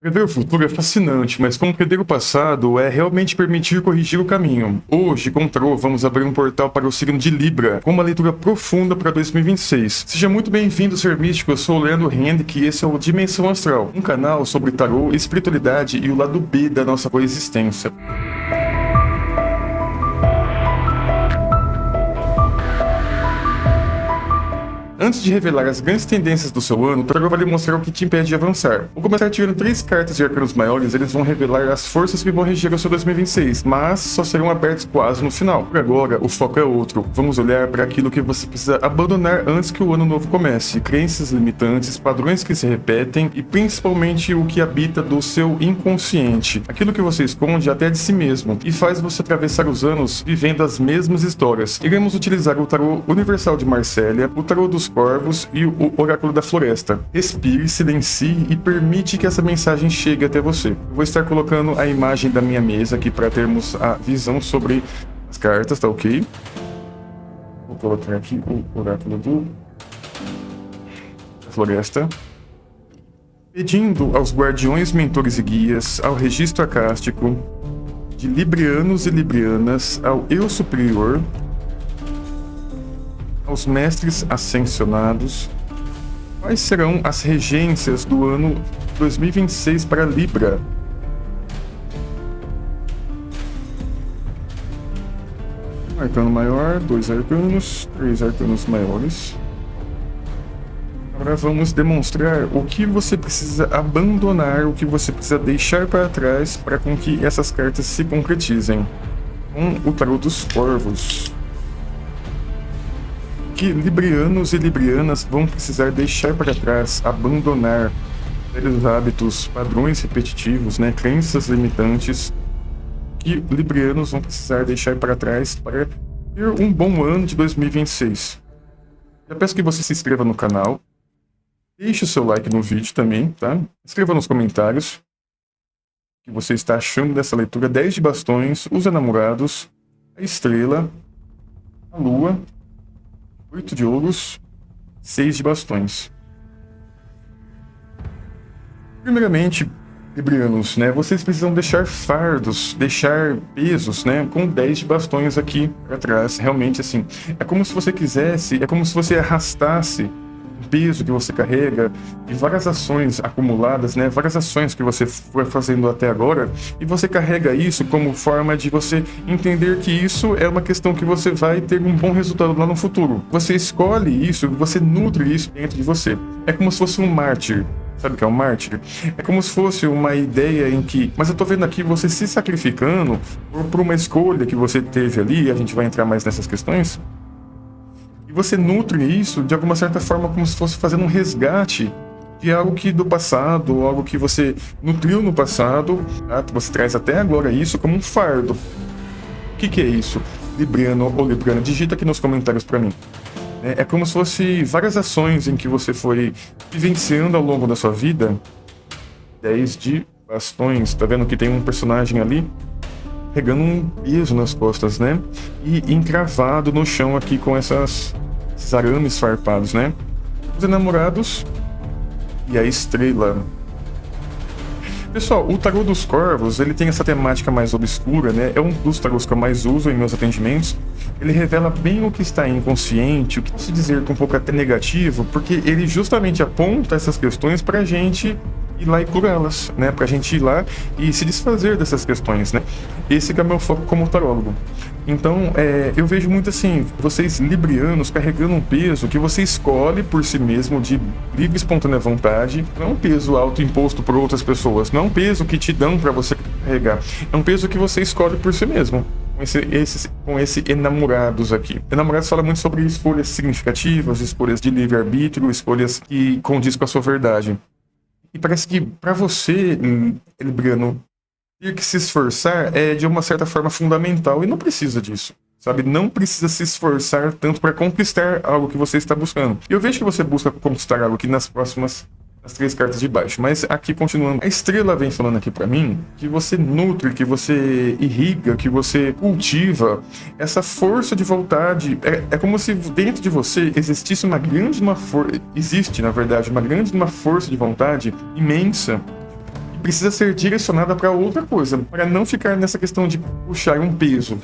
Prever o futuro é fascinante, mas compreender o passado é realmente permitir corrigir o caminho. Hoje, com o Tarô, vamos abrir um portal para o signo de Libra, com uma leitura profunda para 2026. Seja muito bem-vindo, ser místico. Eu sou o Leandro Henrique e esse é o Dimensão Astral, um canal sobre tarô, espiritualidade e o lado B da nossa coexistência. Antes de revelar as grandes tendências do seu ano, o tarô vai lhe mostrar o que te impede de avançar. Vou começar tirando 3 cartas de arcanos maiores, eles vão revelar as forças que vão reger o seu 2026, mas só serão abertos quase no final. Por agora, o foco é outro. Vamos olhar para aquilo que você precisa abandonar antes que o ano novo comece. Crenças limitantes, padrões que se repetem e principalmente o que habita do seu inconsciente. Aquilo que você esconde até de si mesmo e faz você atravessar os anos vivendo as mesmas histórias. Iremos utilizar o tarô universal de Marsella, o tarô dos corvos e o oráculo da floresta. Respire, silencie e permite que essa mensagem chegue até você. Eu vou estar colocando a imagem da minha mesa aqui para termos a visão sobre as cartas, tá ok? Vou colocar aqui o oráculo da floresta. Pedindo aos guardiões, mentores e guias, ao registro acástico, de librianos e librianas, ao eu superior, aos mestres ascensionados, quais serão as regências do ano 2026 para Libra? Um arcano maior, 2 arcanos, 3 arcanos maiores. Agora vamos demonstrar o que você precisa abandonar, o que você precisa deixar para trás para com que essas cartas se concretizem. Com o tarô dos corvos. Que librianos e librianas vão precisar deixar para trás, abandonar velhos hábitos, padrões repetitivos, crenças limitantes, que librianos vão precisar deixar para trás para ter um bom ano de 2026. Eu peço que você se inscreva no canal, deixe o seu like no vídeo também, tá? Escreva nos comentários o que você está achando dessa leitura. 10 de bastões, os enamorados, a estrela, a lua, 8 de ouros, 6 de bastões. Primeiramente, librianos, vocês precisam deixar fardos, deixar pesos, com 10 de bastões aqui para trás. Realmente, assim, é como se você quisesse, é como se você arrastasse o peso que você carrega de várias ações acumuladas, várias ações que você foi fazendo até agora, e você carrega isso como forma de você entender que isso é uma questão que você vai ter um bom resultado lá no futuro. Você escolhe isso, você nutre isso dentro de você. É como se fosse um mártir. Sabe o que é um mártir? É como se fosse uma ideia em que... Mas eu tô vendo aqui você se sacrificando por uma escolha que você teve ali, a gente vai entrar mais nessas questões. E você nutre isso de alguma certa forma como se fosse fazendo um resgate de algo que do passado, algo que você nutriu no passado, tá? Você traz até agora isso como um fardo. O que é isso? Libriano ou Libriana? Digita aqui nos comentários para mim. É como se fosse várias ações em que você foi vivenciando ao longo da sua vida. 10 de bastões. Tá vendo que tem um personagem ali pegando um peso nas costas, e encravado no chão aqui com esses arames farpados, Os enamorados e a estrela. Pessoal, o tarô dos corvos, ele tem essa temática mais obscura, É um dos tarôs que eu mais uso em meus atendimentos. Ele revela bem o que está inconsciente, o que posso dizer que um pouco até negativo, porque ele justamente aponta essas questões pra gente ir lá e curá-las, pra gente ir lá e se desfazer dessas questões, Esse que é o meu foco como tarólogo. Então, eu vejo muito assim, vocês librianos carregando um peso que você escolhe por si mesmo de livre e espontânea vontade. Não é um peso autoimposto por outras pessoas, não é um peso que te dão para você carregar. É um peso que você escolhe por si mesmo. Com esse enamorados aqui. Enamorados fala muito sobre escolhas significativas, escolhas de livre-arbítrio, escolhas que condiz com a sua verdade. E parece que para você, libriano, ter que se esforçar é de uma certa forma fundamental e não precisa disso, sabe? Não precisa se esforçar tanto para conquistar algo que você está buscando. Eu vejo que você busca conquistar algo aqui nas 3 cartas de baixo, mas aqui continuando, a estrela vem falando aqui para mim que você nutre, que você irriga, que você cultiva essa força de vontade. É como se dentro de você existisse existe na verdade uma grande força de vontade imensa precisa ser direcionada para outra coisa, para não ficar nessa questão de puxar um peso,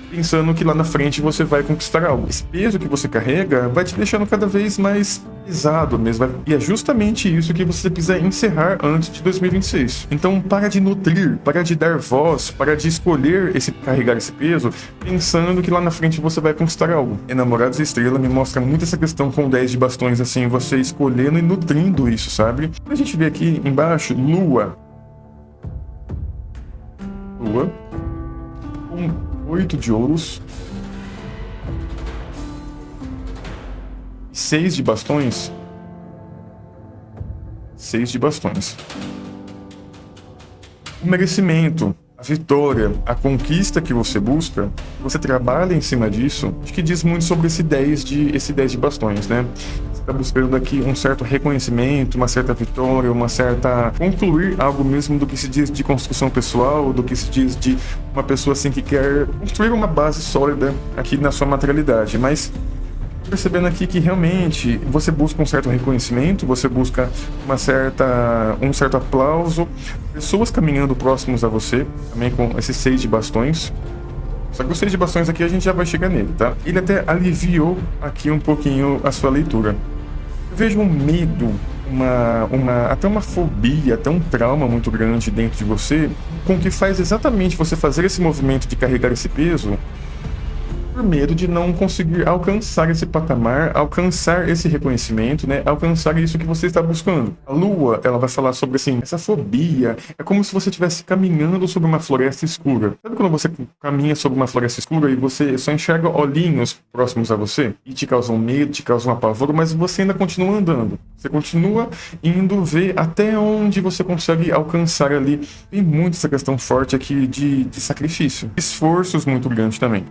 pensando que lá na frente você vai conquistar algo. Esse peso que você carrega vai te deixando cada vez mais pesado mesmo, e é justamente isso que você precisa encerrar antes de 2026. Então para de nutrir, para de dar voz, para de escolher carregar esse peso, pensando que lá na frente você vai conquistar algo. Enamorados da Estrela me mostra muito essa questão com 10 de bastões, assim, você escolhendo e nutrindo isso, sabe? A gente vê aqui embaixo, Lua. Lua. Com 8 de ouros. 6 de bastões. 6 de bastões. O merecimento, a vitória, a conquista que você busca, você trabalha em cima disso, acho que diz muito sobre esse 10 de bastões, né? Você está buscando aqui um certo reconhecimento, uma certa vitória, uma certa... concluir algo mesmo do que se diz de construção pessoal, do que se diz de uma pessoa assim que quer construir uma base sólida aqui na sua materialidade, mas... percebendo aqui que realmente você busca um certo reconhecimento, você busca um certo aplauso, pessoas caminhando próximos a você, também com esses 6 de bastões. Só que o 6 de bastões aqui a gente já vai chegar nele, tá? Ele até aliviou aqui um pouquinho a sua leitura. Eu vejo um medo, até uma fobia, até um trauma muito grande dentro de você, com que faz exatamente você fazer esse movimento de carregar esse peso, por medo de não conseguir alcançar esse patamar, alcançar esse reconhecimento, né? Alcançar isso que você está buscando. A Lua, ela vai falar sobre, assim, essa fobia. É como se você estivesse caminhando sobre uma floresta escura. Sabe quando você caminha sobre uma floresta escura e você só enxerga olhinhos próximos a você? E te causam medo, te causam apavoro, mas você ainda continua andando. Você continua indo ver até onde você consegue alcançar ali. Tem muito essa questão forte aqui de sacrifício. Esforços muito grandes também.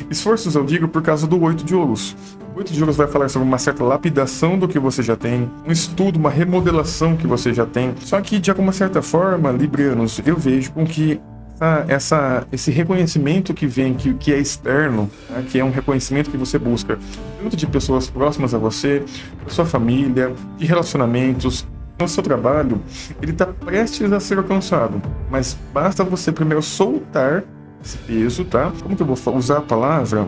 Esforços eu digo por causa do 8 de ouros. O 8 de ouros vai falar sobre uma certa lapidação do que você já tem, um estudo, uma remodelação que você já tem. Só que de alguma certa forma, librianos, eu vejo com que esse reconhecimento que vem, que é externo, né, que é um reconhecimento que você busca, tanto de pessoas próximas a você, da sua família, de relacionamentos, no seu trabalho, ele está prestes a ser alcançado. Mas basta você primeiro soltar esse peso, tá? Como que eu vou usar a palavra?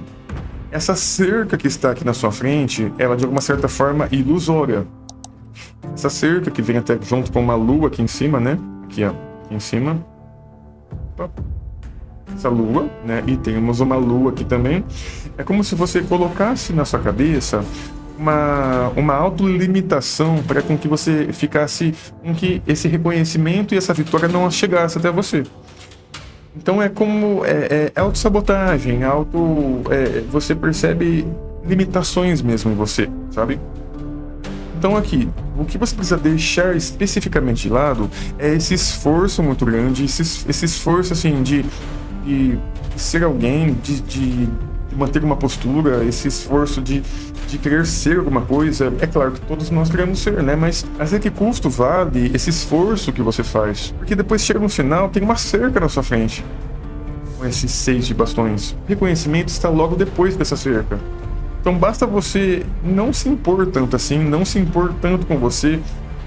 Essa cerca que está aqui na sua frente, ela de alguma certa forma é ilusória. Essa cerca que vem até junto com uma lua aqui em cima, né? Aqui, ó, aqui em cima. Opa. Essa lua, né? E temos uma lua aqui também. É como se você colocasse na sua cabeça uma autolimitação para com que você ficasse com que esse reconhecimento e essa vitória não chegasse até você. Então é como autossabotagem, você percebe limitações mesmo em você, sabe? Então aqui, o que você precisa deixar especificamente de lado é esse esforço muito grande, esse esforço assim de ser alguém, de manter uma postura, esse esforço de querer ser alguma coisa. É claro que todos nós queremos ser, né? Mas a que custo vale esse esforço que você faz? Porque depois chega no final, tem uma cerca na sua frente com esses 6 de bastões. O reconhecimento está logo depois dessa cerca. Então basta você não se impor tanto assim, não se impor tanto com você,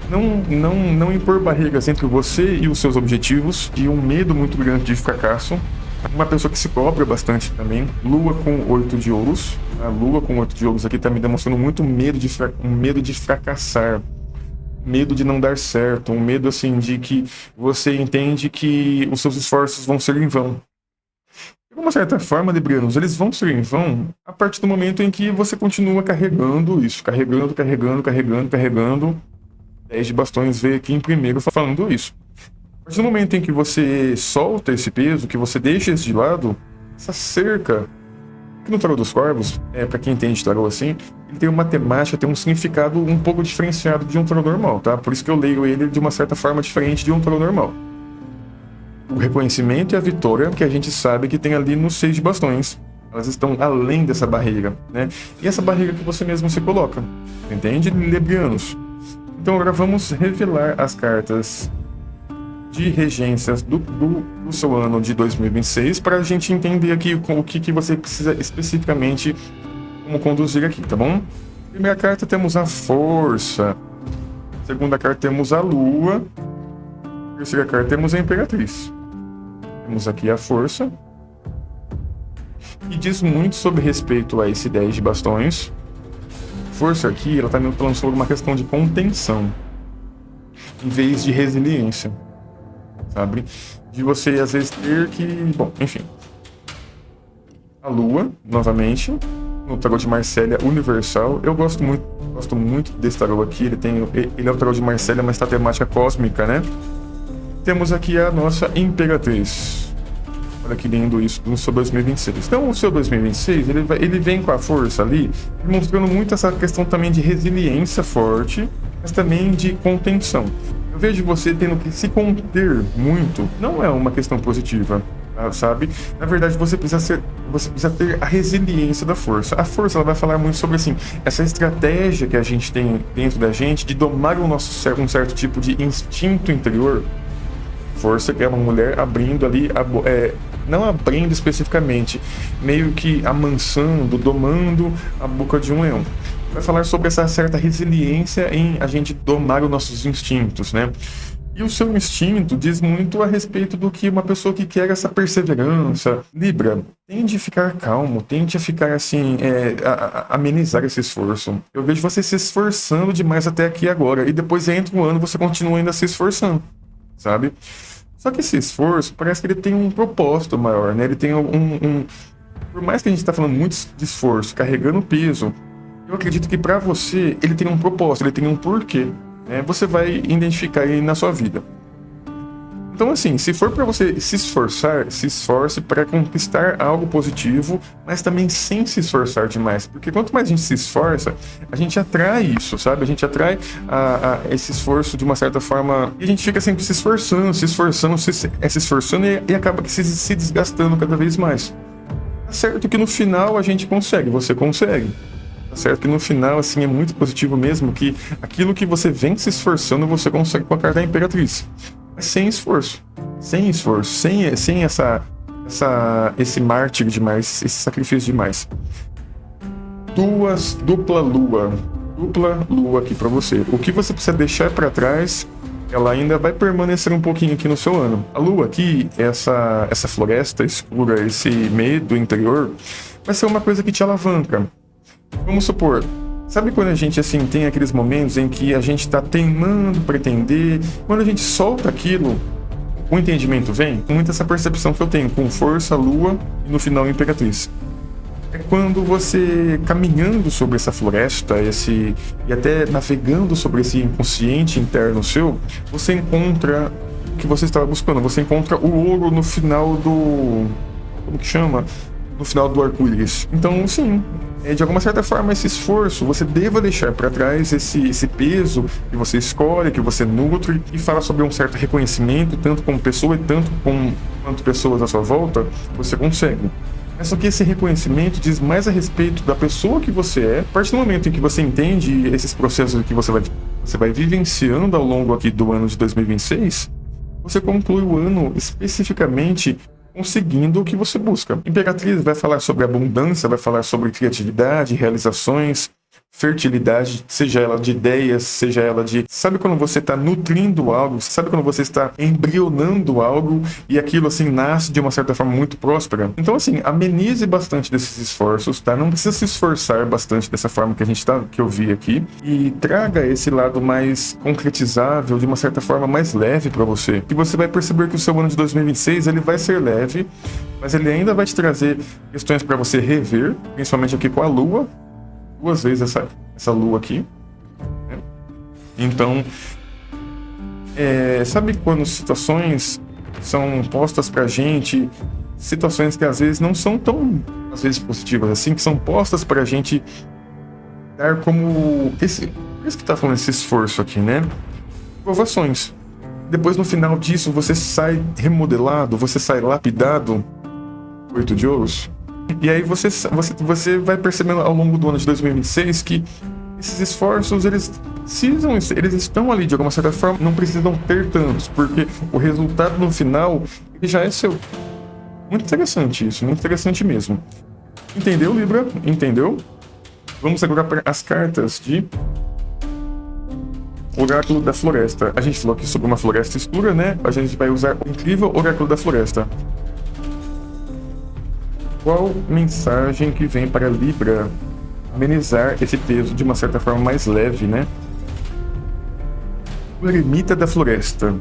não impor barreiras entre você e os seus objetivos, e um medo muito grande de fracasso. Uma pessoa que se cobra bastante também. Lua com 8 de ouros. A Lua com 8 de ouros aqui está me demonstrando muito medo de fracassar. Medo de não dar certo. Um medo assim de que você entende que os seus esforços vão ser em vão. De uma certa forma, librianos, eles vão ser em vão a partir do momento em que você continua carregando isso. Carregando. 10 de bastões veio aqui em primeiro falando isso. A partir do momento em que você solta esse peso, que você deixa isso de lado, essa cerca, que no Tarô dos Corvos, para quem entende tarô assim, ele tem uma temática, tem um significado um pouco diferenciado de um tarô normal, tá? Por isso que eu leio ele de uma certa forma diferente de um tarô normal. O reconhecimento e a vitória que a gente sabe que tem ali nos 6 de bastões, elas estão além dessa barreira, né? E essa barreira que você mesmo se coloca, entende, librianos? Então agora vamos revelar as cartas de regências do seu ano de 2026 para a gente entender aqui o que você precisa especificamente como conduzir aqui, tá bom? Primeira carta temos a Força, segunda carta temos a Lua, Terceira carta, temos a Imperatriz. Temos aqui a Força. E diz muito sobre respeito a esse 10 de bastões. Força aqui, ela tá me falando sobre uma questão de contenção, em vez de resiliência, sabe? De você, às vezes, ter que... Bom, enfim. A Lua, novamente, no tarô de Marsella Universal. Eu gosto muito desse tarô aqui. Ele é o tarô de Marsella, mas tá temática cósmica, né? Temos aqui a nossa Imperatriz. Olha que lindo isso no seu 2026. Então, o seu 2026, ele vem com a força ali, mostrando muito essa questão também de resiliência forte, mas também de contenção. Eu vejo você tendo que se conter muito, não é uma questão positiva, sabe? Na verdade, você precisa ter a resiliência da força. A força, ela vai falar muito sobre, assim, essa estratégia que a gente tem dentro da gente de domar um certo tipo de instinto interior. Força, que é uma mulher abrindo ali, não abrindo especificamente, meio que amansando, domando a boca de um leão. Vai falar sobre essa certa resiliência em a gente domar os nossos instintos, né? E o seu instinto diz muito a respeito do que uma pessoa que quer essa perseverança. Libra, tende a ficar calmo, tende a ficar assim, amenizar esse esforço. Eu vejo você se esforçando demais até aqui agora, e depois entra um ano você continua ainda se esforçando, sabe? Só que esse esforço parece que ele tem um propósito maior, né? Ele tem por mais que a gente está falando muito de esforço, carregando peso, eu acredito que para você ele tem um propósito, ele tem um porquê, né? Você vai identificar aí na sua vida. Então, assim, se for para você se esforçar, se esforce para conquistar algo positivo, mas também sem se esforçar demais. Porque quanto mais a gente se esforça, a gente atrai isso, sabe? A gente atrai esse esforço de uma certa forma. E a gente fica sempre se esforçando e acaba que se desgastando cada vez mais. Tá certo que no final a gente consegue, você consegue. Tá certo que no final, assim, é muito positivo mesmo que aquilo que você vem se esforçando, você consegue com a carta da Imperatriz. Mas sem esforço, sem esse mártir demais, esse sacrifício demais. Dupla lua aqui para você. O que você precisa deixar para trás, ela ainda vai permanecer um pouquinho aqui no seu ano. A lua aqui, essa floresta escura, esse medo interior, vai ser uma coisa que te alavanca. Vamos supor, sabe quando a gente, assim, tem aqueles momentos em que a gente tá teimando, pretender, quando a gente solta aquilo, o entendimento vem? Muito essa percepção que eu tenho, com força, lua e no final Imperatriz. É quando você, caminhando sobre essa floresta, e até navegando sobre esse inconsciente interno seu, você encontra o que você estava buscando, você encontra o ouro no final do... como que chama? No final do arco-íris. Então, sim, de alguma certa forma, esse esforço, você deva deixar para trás esse peso que você escolhe, que você nutre, e fala sobre um certo reconhecimento, tanto como pessoa e tanto quanto pessoas à sua volta, você consegue. Mas só que esse reconhecimento diz mais a respeito da pessoa que você é. A partir do momento em que você entende esses processos que você vai vivenciando ao longo aqui do ano de 2026, você conclui o ano especificamente conseguindo o que você busca. Imperatriz vai falar sobre abundância, vai falar sobre criatividade, realizações, fertilidade, seja ela de ideias, seja ela de... Sabe quando você está nutrindo algo? Sabe quando você está embrionando algo e aquilo, assim, nasce de uma certa forma muito próspera? Então, assim, amenize bastante desses esforços, tá? Não precisa se esforçar bastante dessa forma que eu vi aqui, e traga esse lado mais concretizável, de uma certa forma mais leve para você. E você vai perceber que o seu ano de 2026, ele vai ser leve, mas ele ainda vai te trazer questões para você rever, principalmente aqui com a Lua, 2 vezes essa lua aqui, né? Então, sabe quando situações são postas pra gente, situações que às vezes não são tão, às vezes, positivas assim, que são postas pra gente dar como isso que tá falando, esse esforço aqui, né? Provações. Depois, no final disso, você sai remodelado, você sai lapidado, 8 de ouros. E aí você vai percebendo ao longo do ano de 2026 que esses esforços, eles estão ali de alguma certa forma, não precisam ter tantos, porque o resultado no final ele já é seu. Muito interessante isso, muito interessante mesmo. Entendeu, Libra? Entendeu? Vamos agora para as cartas de Oráculo da Floresta. A gente falou aqui sobre uma floresta escura, né? A gente vai usar o incrível Oráculo da Floresta. Qual mensagem que vem para Libra amenizar esse peso de uma certa forma mais leve, né? O Eremita da Floresta.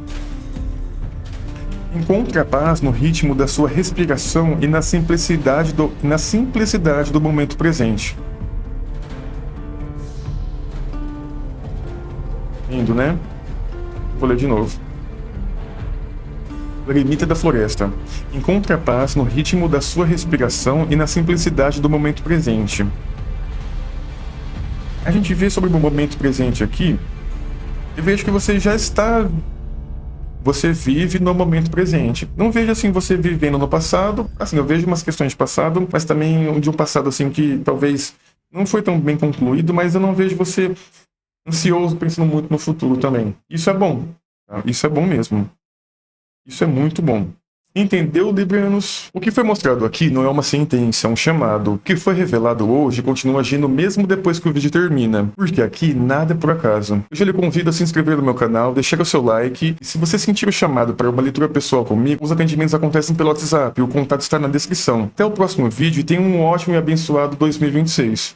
Encontre a paz no ritmo da sua respiração e na simplicidade do momento presente. Lindo, né? Vou ler de novo. O Eremita da Floresta. Encontre a paz no ritmo da sua respiração e na simplicidade do momento presente. A gente vê sobre o momento presente aqui. Eu vejo que você já está... Você vive no momento presente. Não vejo assim você vivendo no passado. Assim, eu vejo umas questões de passado, mas também de um passado assim que talvez não foi tão bem concluído, mas eu não vejo você ansioso, pensando muito no futuro também. Isso é bom. Tá? Isso é bom mesmo. Isso é muito bom. Entendeu, Librianos? O que foi mostrado aqui não é uma sentença, é um chamado. O que foi revelado hoje continua agindo mesmo depois que o vídeo termina, porque aqui nada é por acaso. Eu já lhe convido a se inscrever no meu canal, deixar o seu like, e se você sentir o chamado para uma leitura pessoal comigo, os atendimentos acontecem pelo WhatsApp, o contato está na descrição. Até o próximo vídeo e tenha um ótimo e abençoado 2026.